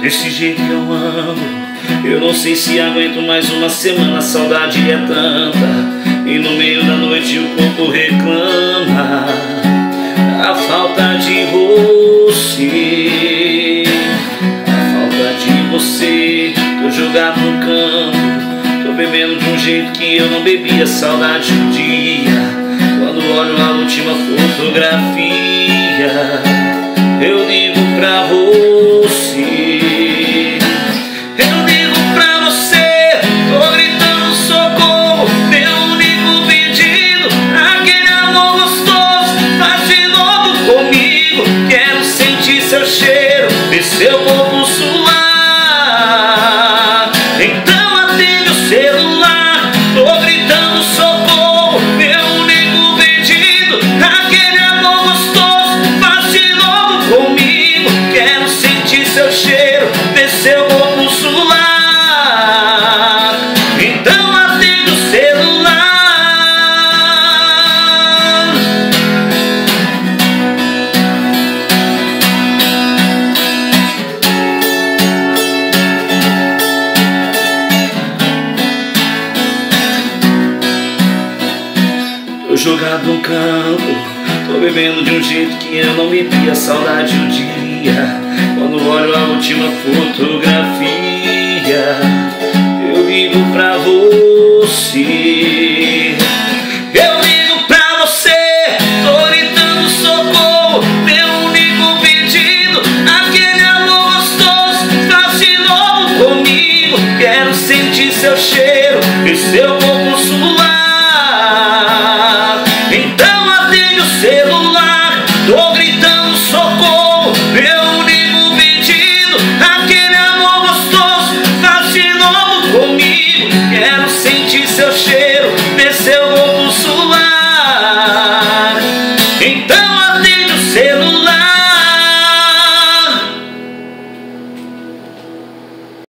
desse jeito que eu amo. Eu não sei se aguento mais uma semana, a saudade é tanta, e no meio da noite o corpo reclama a falta de você, a falta de você. Tô jogado no campo, tô bebendo de um jeito que eu não bebia. Saudade do dia, quando olho a última fotografia, eu ligo pra você. Seu corpo suar, então atende o celular. Tô gritando socorro, meu único pedido. Aquele amor gostoso, faz de novo comigo. Quero sentir seu cheiro, ver seu corpo suar, então atende o celular. Tô jogado no campo, tô bebendo de um jeito que eu não bebia. Saudade do dia, quando olho a última fotografia, eu ligo pra você.